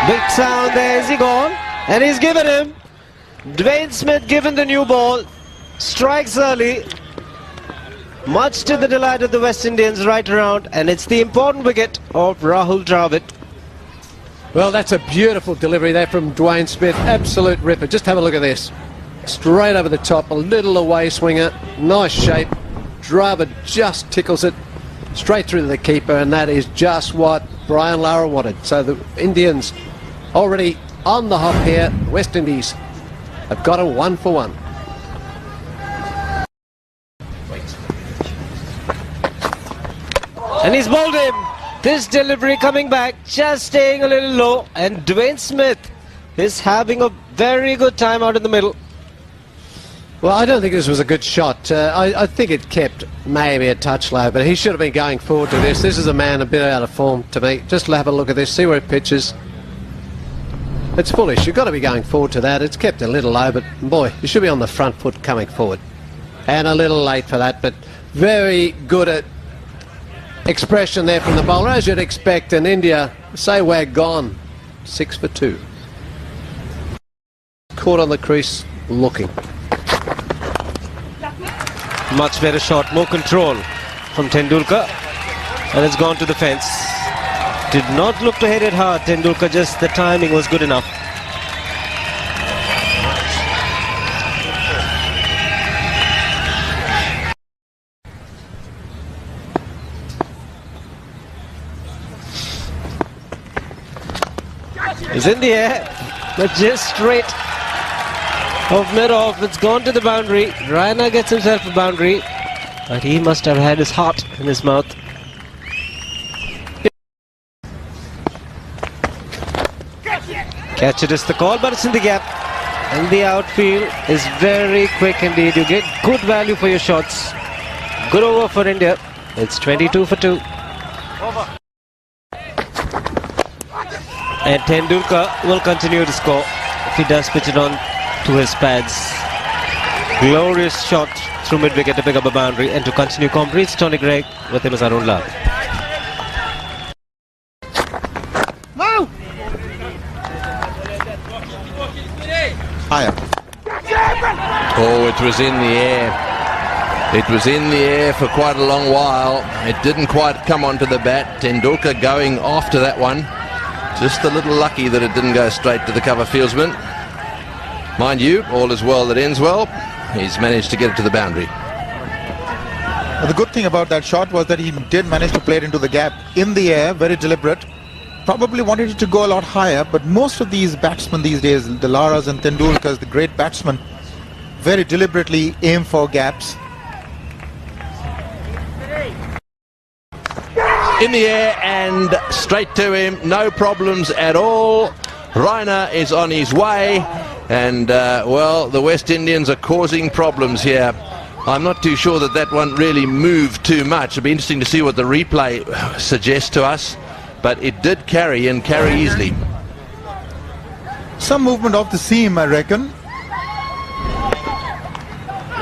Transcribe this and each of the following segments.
Big sound there. Is he gone? And he's given him. Dwayne Smith given the new ball. Strikes early. Much to the delight of the West Indians right around. And it's the important wicket of Rahul Dravid. Well, that's a beautiful delivery there from Dwayne Smith. Absolute ripper. Just have a look at this. Straight over the top. A little away swinger. Nice shape. Dravid just tickles it straight through to the keeper. And that is just what Brian Lara wanted. So the Indians already on the hop here. West Indies have got a 1 for 1. And he's bowled him. This delivery coming back, just staying a little low. And Dwayne Smith is having a very good time out in the middle. Well, I don't think this was a good shot. I think it kept maybe a touch low, but he should have been going forward to this. This is a man a bit out of form to me. Just have a look at this, see where it pitches. It's foolish. You've got to be going forward to that. It's kept a little low, but boy, you should be on the front foot coming forward. And a little late for that, but very good at expression there from the bowler, as you'd expect. And India, say we're gone. 6 for 2. Caught on the crease, looking. Much better shot, more control from Tendulkar. And it's gone to the fence. Did not look to hit it hard, Tendulkar, just the timing was good enough. It's in the air, but just straight off mid-off. It's gone to the boundary. Raina gets himself a boundary, but he must have had his heart in his mouth. Catch it is the call, but it's in the gap. And the outfield is very quick indeed. You get good value for your shots. Good over for India. It's 22 for 2. And Tendulkar will continue to score if he does pitch it on to his pads. Glorious shot through mid-wicket to pick up a boundary and to continue commentary. It's Tony Gregg with him as Arun Lal. Higher. Oh, it was in the air. It was in the air for quite a long while. It didn't quite come onto the bat. Tendulkar going after that one. Just a little lucky that it didn't go straight to the cover fieldsman. Mind you, all is well that ends well. He's managed to get it to the boundary. The good thing about that shot was that he did manage to play it into the gap in the air, very deliberate. Probably wanted it to go a lot higher, but most of these batsmen these days, the Laras and Tendulkars, the great batsmen, very deliberately aim for gaps. In the air and straight to him, no problems at all. Raina is on his way, and well, the West Indians are causing problems here. I'm not too sure that that one really moved too much. It'll be interesting to see what the replay suggests to us, but it did carry and carry easily. Some movement off the seam, I reckon.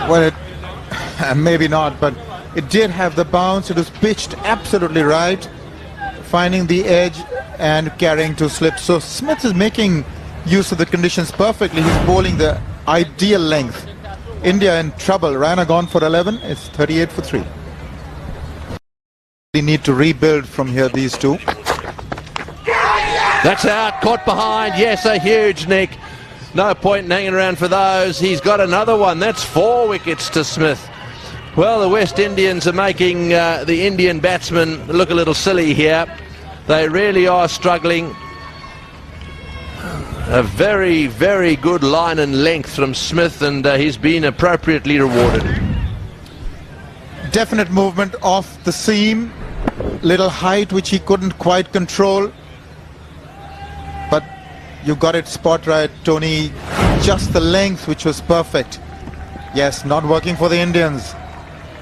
Well, it maybe not, but it did have the bounce. It was pitched absolutely right, finding the edge and carrying to slip. So Smith is making use of the conditions perfectly. He's bowling the ideal length. India in trouble. Raina gone for 11. It's 38 for 3. They need to rebuild from here, these two. That's out, caught behind. Yes, a huge nick. No point in hanging around for those. He's got another one. That's 4 wickets to Smith. Well, the West Indians are making the Indian batsmen look a little silly here. They really are struggling. A very, very good line and length from Smith, and he's been appropriately rewarded. Definite movement off the seam. Little height which he couldn't quite control. But you got it spot right, Tony. Just the length which was perfect. Yes, not working for the Indians.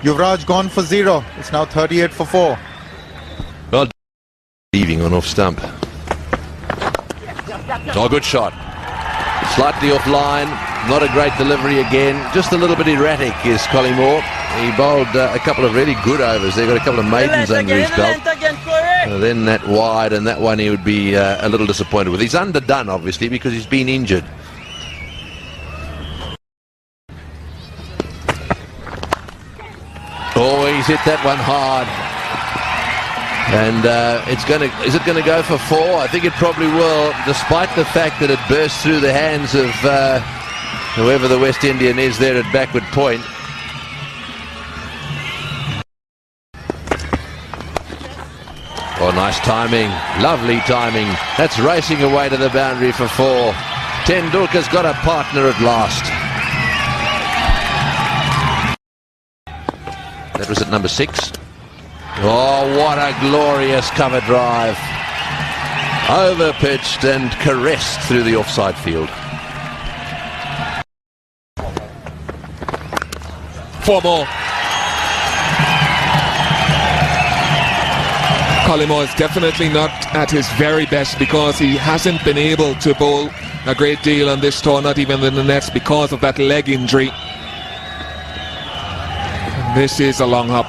Yuvraj gone for 0. It's now 38 for 4. Well, leaving on off stump. Oh, good shot. Slightly off line. Not a great delivery again. Just a little bit erratic is Collymore. He bowled a couple of really good overs. They've got a couple of maidens under his belt. then that wide, and that one he would be a little disappointed with. He's underdone, obviously, because he's been injured. Oh, he's hit that one hard. And is it going to go for 4? I think it probably will, despite the fact that it burst through the hands of whoever the West Indian is there at backward point. Oh, nice timing. Lovely timing. That's racing away to the boundary for 4. Tendulkar's got a partner at last. That was at number 6. Oh, what a glorious cover drive. Over-pitched and caressed through the offside field. 4 more. Collymore is definitely not at his very best because he hasn't been able to bowl a great deal on this tour, not even in the nets, because of that leg injury. This is a long hop.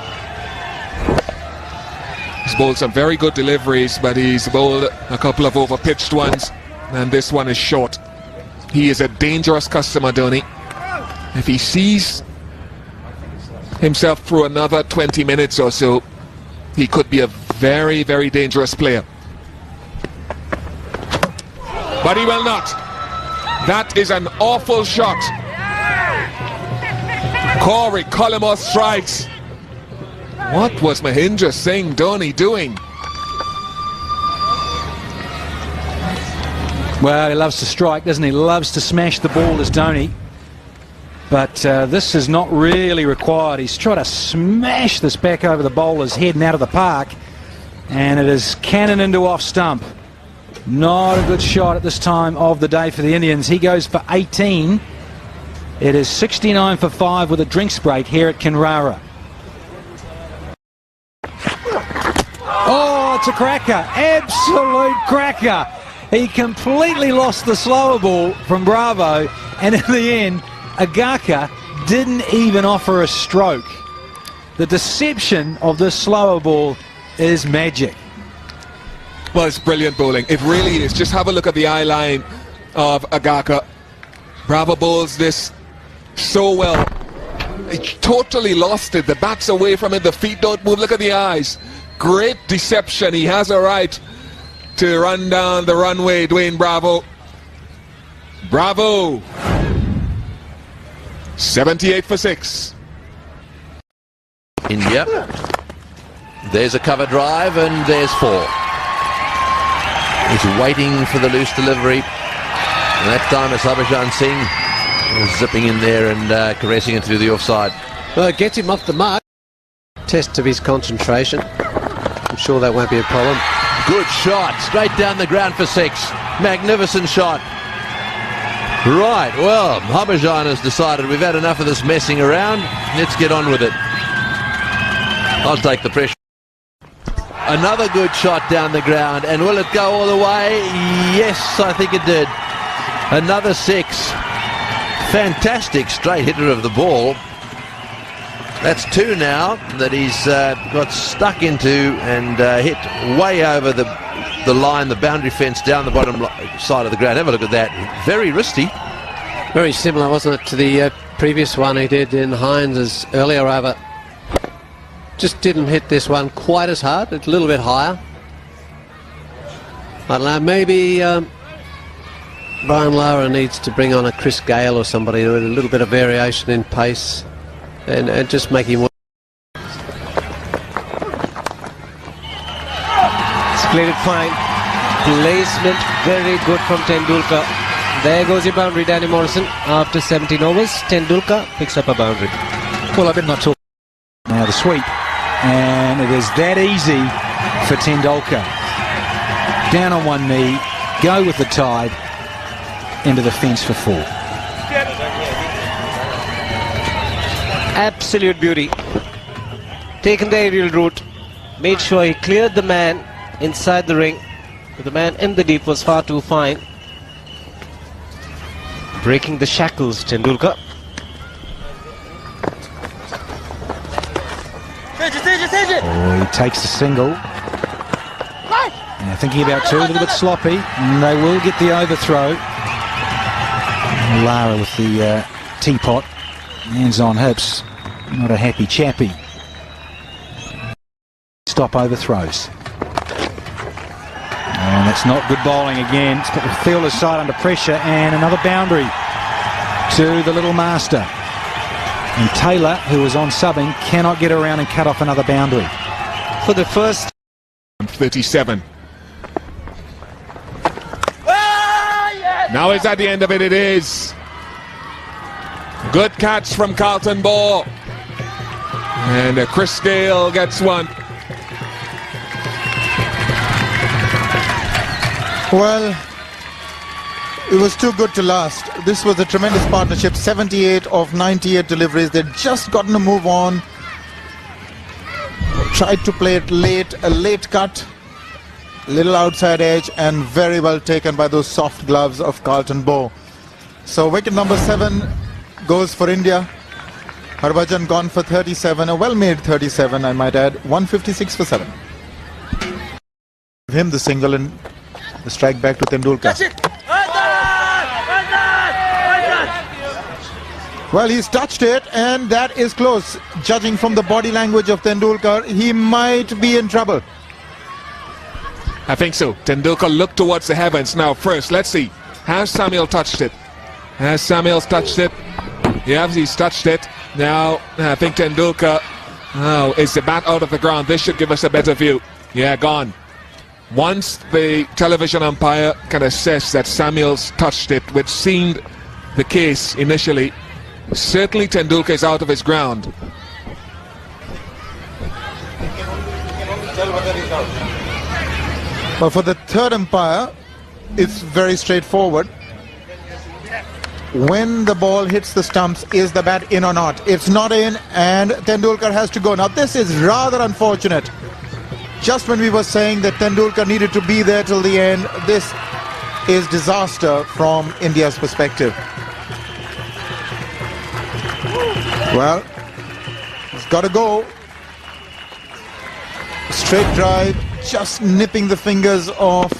He's bowled some very good deliveries, but he's bowled a couple of over-pitched ones, and this one is short. He is a dangerous customer, Dhoni. If he sees himself through another 20 minutes or so, he could be a very, very dangerous player. But he will not. That is an awful shot. Corey Collymore strikes. What was Mahendra Singh Dhoni doing? Well, he loves to strike, doesn't he? Loves to smash the ball, as Dhoni. But this is not really required. He's trying to smash this back over the bowler's head and out of the park. And it is cannon into off stump. Not a good shot at this time of the day for the Indians. He goes for 18. It is 69 for 5 with a drinks break here at Kinrara. Oh, it's a cracker. Absolute cracker. He completely lost the slower ball from Bravo, and in the end, Agaka didn't even offer a stroke. The deception of this slower ball is magic. Well, it's brilliant bowling. It really is. Just have a look at the eye line of Agaka. Bravo bowls this so well. He totally lost it. The bat's away from it. The feet don't move. Look at the eyes. Great deception. He has a right to run down the runway, Dwayne Bravo. Bravo. 78 for 6. India. There's a cover drive, and there's 4. He's waiting for the loose delivery. And that time it's Harbhajan Singh zipping in there and caressing it through the offside. Well, it gets him off the mark. Test of his concentration. I'm sure that won't be a problem. Good shot, straight down the ground for 6. Magnificent shot. Right, well, Harbhajan has decided we've had enough of this messing around. Let's get on with it. I'll take the pressure. Another good shot down the ground, and will it go all the way? Yes, I think it did. Another 6. Fantastic straight hitter of the ball. That's 2 now that he's got stuck into and hit way over the line, the boundary fence down the bottom side of the ground. Have a look at that. Very wristy. Very similar, wasn't it, to the previous one he did in Hines' earlier over. Just didn't hit this one quite as hard. It's a little bit higher. I don't know, maybe Brian Lara needs to bring on a Chris Gale or somebody with a little bit of variation in pace and just make him work. Played it fine. Placement very good from Tendulkar. There goes your boundary, Danny Morrison. After 17 overs, Tendulkar picks up a boundary. Well, I better not talk now. The sweep, and it is that easy for Tendulkar. Down on one knee, go with the tide, into the fence for 4. Absolute beauty. Taken the aerial route. Made sure he cleared the man inside the ring. But the man in the deep was far too fine. Breaking the shackles, Tendulkar. Oh, he takes the single. thinking about two, a little bit sloppy, and they will get the overthrow. Lara with the teapot, hands on hips, not a happy chappy. Stop overthrows. And that's not good bowling again. It's put the fielder's side under pressure, and another boundary to the little master. And Taylor, who was on subbing, cannot get around and cut off another boundary. For the first 37. Now is at the end of it, it is. Good catch from Carlton Ball. And Chris Gale gets one. Well, it was too good to last. This was a tremendous partnership. 78 of 98 deliveries. They'd just gotten to move on. Tried to play it late, a late cut, little outside edge, and very well taken by those soft gloves of Carlton Bow. So wicket number 7 goes for India. Harbhajan gone for 37, a well-made 37, I might add. 156 for 7. Give him the single and the strike back to Tendulkar. That's it. Well, he's touched it, and that is close. Judging from the body language of Tendulkar, he might be in trouble. I think so. Tendulkar looked towards the heavens. Now first, let's see. Has Samuel touched it? Has Samuel touched it? Yes, he's touched it. Now, I think Tendulkar... Oh, is the bat out of the ground? This should give us a better view. Yeah, gone. Once the television umpire can assess that Samuel's touched it, which seemed the case initially, certainly Tendulkar is out of his ground. But for the third umpire, it's very straightforward. When the ball hits the stumps, is the bat in or not? It's not in, and Tendulkar has to go. Now this is rather unfortunate. Just when we were saying that Tendulkar needed to be there till the end, this is disaster from India's perspective. Well, he's got to go. Straight drive, just nipping the fingers of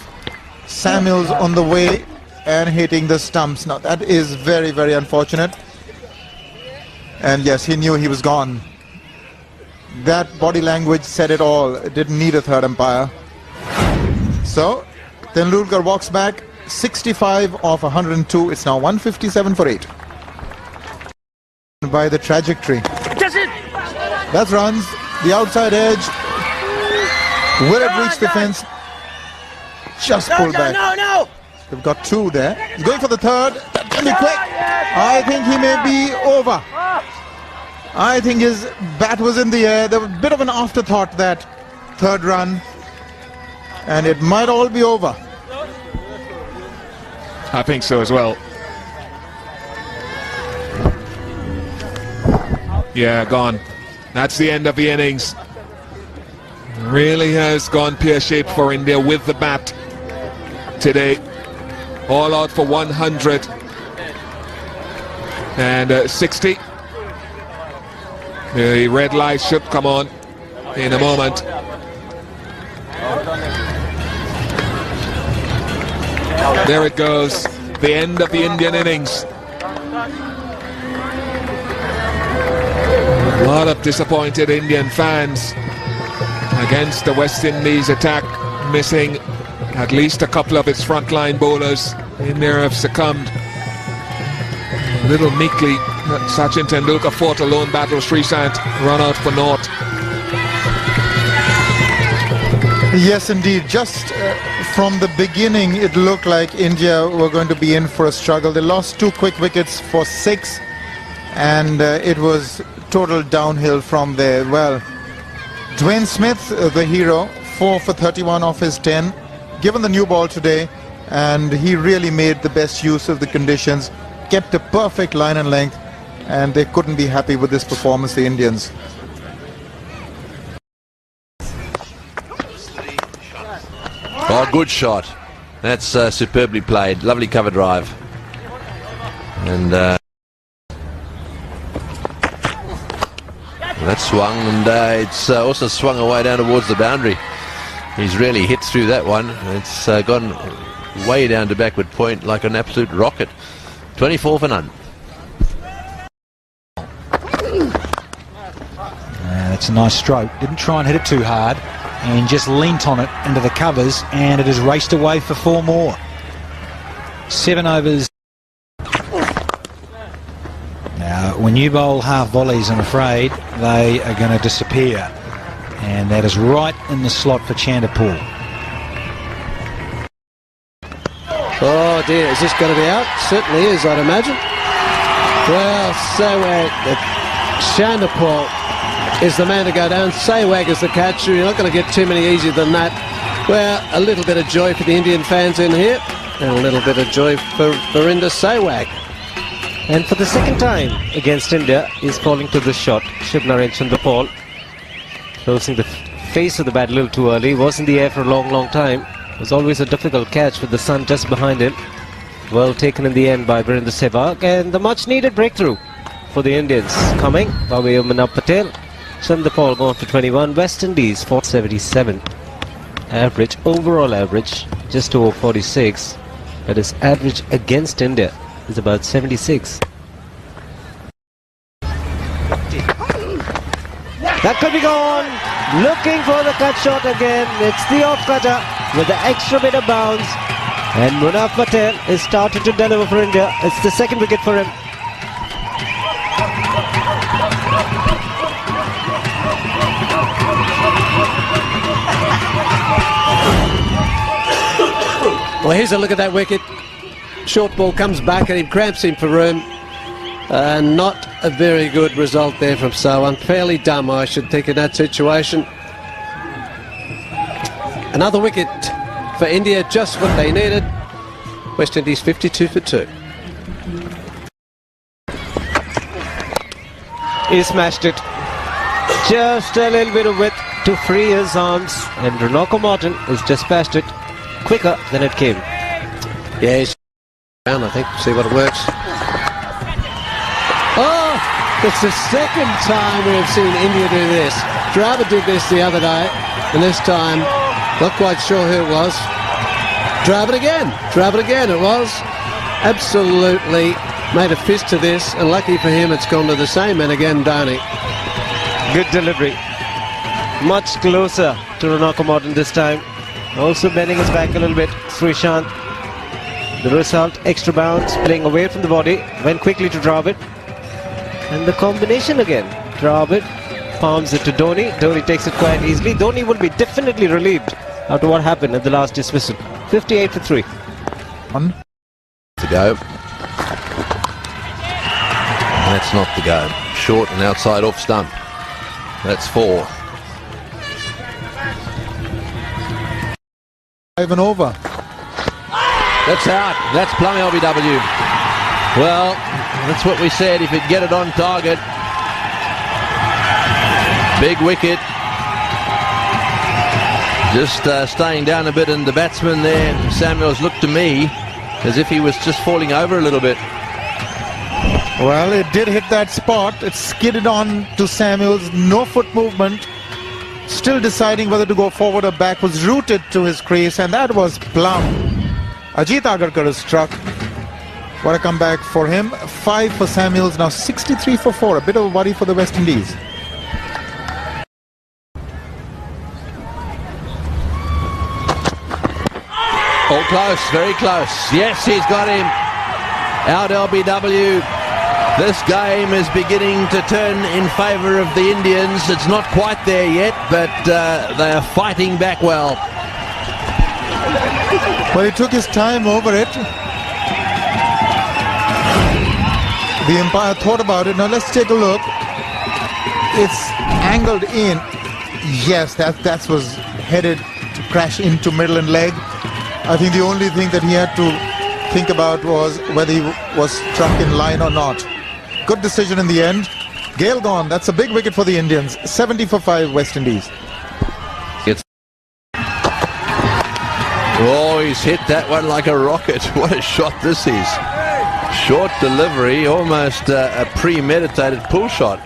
Samuels on the way and hitting the stumps. Now that is very, very unfortunate. And yes, he knew he was gone. That body language said it all. It didn't need a third umpire. So, Tendulkar walks back 65 of 102. It's now 157 for 8. By the trajectory. That's runs. The outside edge. Will it reach the fence? Just pulled back. No. They've got 2 there. He's going for the third. That can be quick. I think he may be over. I think his bat was in the air. There was a bit of an afterthought, that third run. And it might all be over. I think so as well. Yeah, gone. That's the end of the innings. Really has gone pear-shaped for India with the bat today. All out for 160. The red light should come on in a moment. There it goes. The end of the Indian innings. A lot of disappointed Indian fans against the West Indies attack, missing at least a couple of its frontline bowlers. India have succumbed. A little meekly, Sachin Tendulkar fought a lone battle. Sreesanth run out for naught. Yes, indeed. Just from the beginning, it looked like India were going to be in for a struggle. They lost 2 quick wickets for 6, and it was total downhill from there. Well, Dwayne Smith, the hero, 4 for 31 off his 10, given the new ball today, and he really made the best use of the conditions, kept a perfect line and length, and they couldn't be happy with this performance, the Indians. Oh, good shot. That's superbly played. Lovely cover drive. And that swung, and it's also swung away down towards the boundary. He's really hit through that one. It's gone way down to backward point like an absolute rocket. 24 for none. That's a nice stroke. Didn't try and hit it too hard and just leant on it into the covers, and it has raced away for 4 more. 7 overs. Now, when you bowl half volleys, I'm afraid they are going to disappear. And that is right in the slot for Chanderpaul. Oh dear, is this going to be out? Certainly is, I'd imagine. Well, Chanderpaul is the man to go down. Sehwag is the catcher. You're not going to get too many easier than that. Well, a little bit of joy for the Indian fans in here, and a little bit of joy for Virender Sehwag. And for the second time against India, he's falling to this shot. Shubnarine Chanderpaul closing the face of the bat a little too early. Was in the air for a long time. It was always a difficult catch with the sun just behind him. Well taken in the end by Virender Sehwag, and the much needed breakthrough for the Indians coming by way of Manab Patel. Chanderpaul gone for 21. West Indies 477. Average, overall average, just over 46. That is average against India is about 76. That could be gone. Looking for the cut shot again. It's the off cutter with the extra bit of bounce. And Manab Patel is starting to deliver for India. It's the second wicket for him. Well, here's a look at that wicket. Short ball comes back at him, cramps him for room. Not a very good result there from Sawan. Fairly dumb, I should think, in that situation. Another wicket for India, just what they needed. West Indies 52 for 2. He smashed it. Just a little bit of width to free his arms. And Ranoko Martin has dispatched it quicker than it came. Yeah, he's down, I think. See what it works. Oh, it's the second time we have seen India do this. Dravid did this the other day, and this time, not quite sure who it was. Dravid again it was. Absolutely made a fist to this, and lucky for him it's gone to the same man again, Dhoni. Good delivery. Much closer to Ranoko Martin this time. Also bending his back a little bit, Srishant. The result, extra bounce, playing away from the body, went quickly to Dravid. And the combination again. Dravid palms it to Dhoni. Dhoni takes it quite easily. Dhoni will be definitely relieved after what happened at the last dismissal. 58 for 3. One to go. That's not the go. Short and outside off stump. That's 4. 5 and over. That's out. That's plumb LBW. Well, that's what we said. If he'd get it on target. Big wicket. Just staying down a bit, and the batsman there, Samuels, looked to me as if he was just falling over a little bit. Well, it did hit that spot. It skidded on to Samuels. No foot movement. Still deciding whether to go forward or back. Was rooted to his crease, and that was plumb. Ajit Agarkar is struck. What a comeback for him. 5 for Samuels, now 63 for 4. A bit of a worry for the West Indies. All close, very close. Yes, he's got him. Out LBW. This game is beginning to turn in favour of the Indians. It's not quite there yet, but they are fighting back well. Well, he took his time over it. The umpire thought about it. Now let's take a look. It's angled in. Yes, that was headed to crash into middle and leg. I think the only thing that he had to think about was whether he was struck in line or not. Good decision in the end. Gale gone. That's a big wicket for the Indians. 70 for 5 West Indies. Oh, he's hit that one like a rocket. What a shot this is. Short delivery, almost a premeditated pull shot.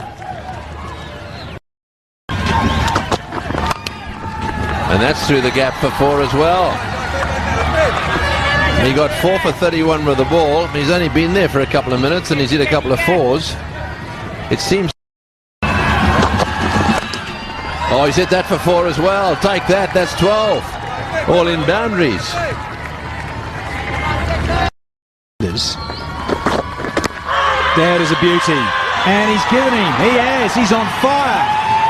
And that's through the gap for 4 as well. He got 4 for 31 with the ball. He's only been there for a couple of minutes and he's hit a couple of 4s. It seems... Oh, he's hit that for 4 as well. Take that, that's 12. All in boundaries. That is a beauty. And he's given him. He has. He's on fire.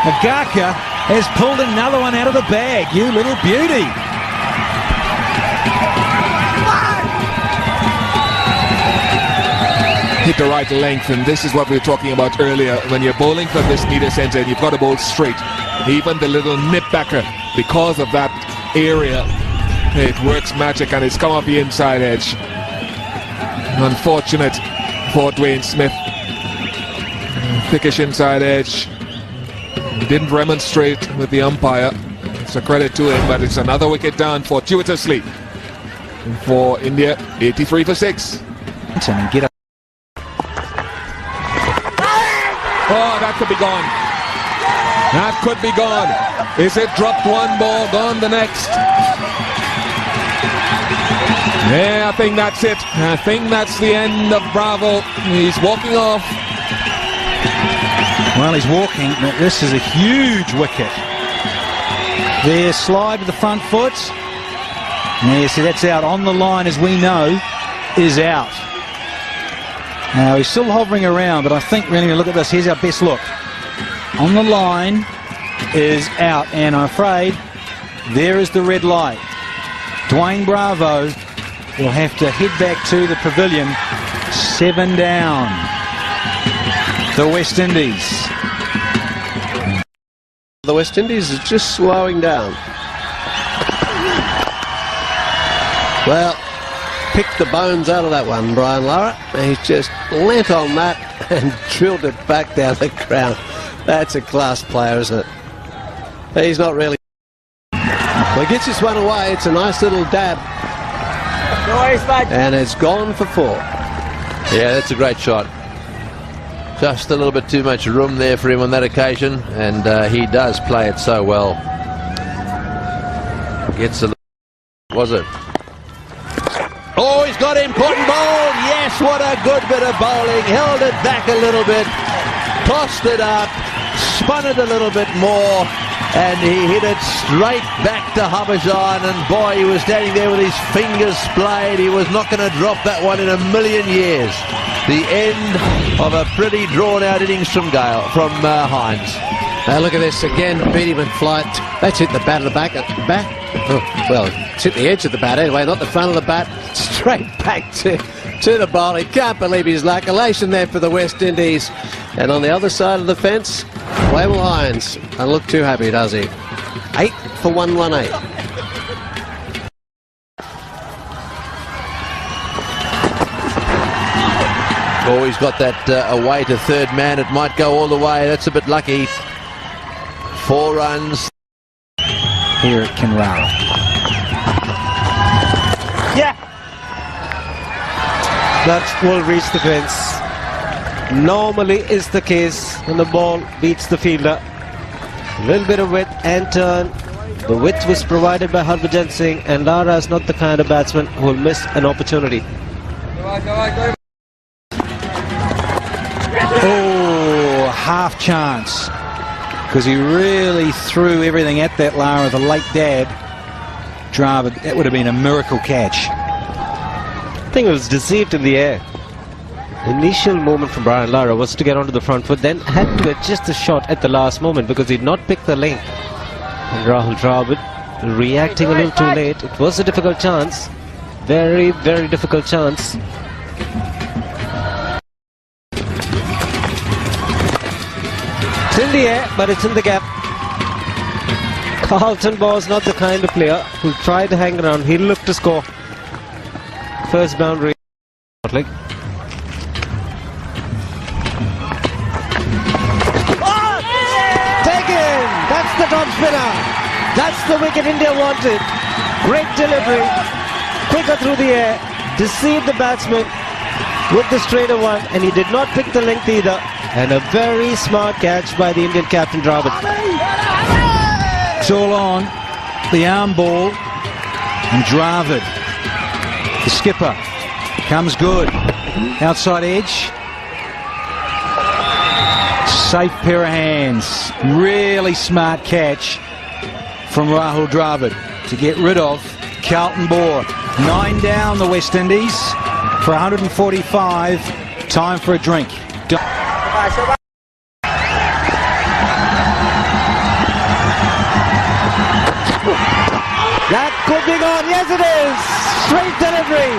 Agaka has pulled another one out of the bag. You little beauty. Hit the right length, and this is what we were talking about earlier. When you're bowling from this meter center and you've got to bowl straight, even the little nip backer, because of that area, it works magic, and it's come off the inside edge. Unfortunate for Dwayne Smith. Thickish inside edge. Didn't remonstrate with the umpire. It's a credit to him, but it's another wicket down fortuitously for India. 83 for 6. Get up. Oh, that could be gone. That could be gone. Is it dropped one ball, gone the next? Yeah, I think that's it. I think that's the end of Bravo. He's walking off. Well, he's walking, but this is a huge wicket. There, slide with the front foot. Yeah, see, that's out. On the line, as we know, is out. Now, he's still hovering around, but I think really, look at this. Here's our best look. On the line is out, and I'm afraid there is the red light. Dwayne Bravo will have to head back to the pavilion. 7 down. The West Indies. The West Indies is just slowing down. Well, picked the bones out of that one, Brian Lara. He's just leant on that and drilled it back down the ground. That's a class player, isn't it? He's not really... Well, he gets this one away. It's a nice little dab. And it's gone for 4. Yeah, that's a great shot. Just a little bit too much room there for him on that occasion, and he does play it so well. Gets a... Was it? Oh, he's got important ball. Yes, what a good bit of bowling. Held it back a little bit, tossed it up, spun it a little bit more, and he hit it straight back to Harbhajan. And boy, he was standing there with his fingers splayed. He was not going to drop that one in a million years. The end of a pretty drawn-out innings from Hines. Now look at this again. Beat him in flight. That's hit the bat at the back. Oh, well, it's hit the edge of the bat anyway, not the front of the bat. Straight back to the bowler. Can't believe his luck. Elation there for the West Indies. And on the other side of the fence, Wavell Hines. Doesn't look too happy, does he? 8 for 118. Oh, he's got that away to third man. It might go all the way. That's a bit lucky. 4 runs. Here at Kuala. Yeah. That will reach the fence. Normally is the case when the ball beats the fielder. A little bit of width and turn. The width was provided by Harbhajan Singh, and Lara is not the kind of batsman who will miss an opportunity. Oh, half chance. Because he really threw everything at that Lara, the late dad. Dravid, that would have been a miracle catch. I think it was deceived in the air. The initial moment from Brian Lara was to get onto the front foot, then had to adjust the shot at the last moment because he did not pick the length. And Rahul Dravid reacting a little too late. It was a difficult chance. Very, very difficult chance. It's in the air, but it's in the gap. Carlton was not the kind of player who tried to hang around. He looked to score. First boundary. Taken! That's the top spinner. That's the wicket India wanted. Great delivery. Quicker through the air. Deceived the batsman with the straighter one, and he did not pick the length either. And a very smart catch by the Indian captain Dravid. It's all on. the arm ball, and Dravid, the skipper, comes good. Outside edge. Safe pair of hands. Really smart catch from Rahul Dravid to get rid of Carlton Bohr. 9 down the West Indies for 145. Time for a drink. That could be gone. Yes, it is. Straight delivery.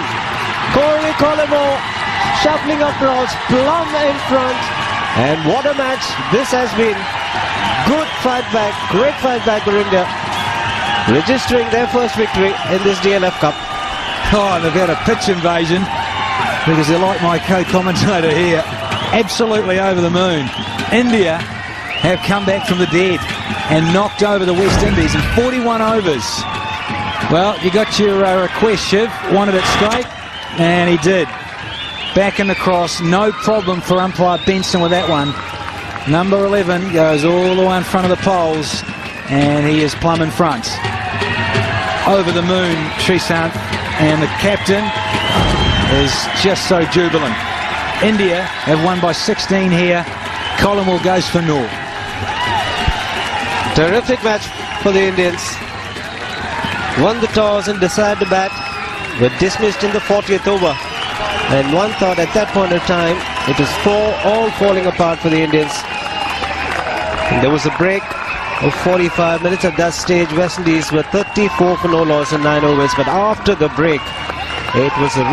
Corey Collimore shuffling across, plumb in front. And what a match this has been. Good fight back, great fight back for India, registering their first victory in this DLF Cup. Oh, they've had a pitch invasion because they're like my co-commentator here. Absolutely over the moon. India have come back from the dead and knocked over the West Indies in 41 overs. Well, you got your request, Shiv. Wanted it straight, and he did. Back in the cross, no problem for umpire Benson with that one. Number 11 goes all the way in front of the poles, and he is plumb in front. Over the moon, Srisanth, and the captain is just so jubilant. India have won by 16 here. Collimore goes for Noor. Terrific match for the Indians. Won the toss and decided to bat. Were dismissed in the 40th over. And one thought at that point of time, it was all falling apart for the Indians. And there was a break of 45 minutes. At that stage, West Indies were 34 for no loss in 9 overs. But after the break, it was a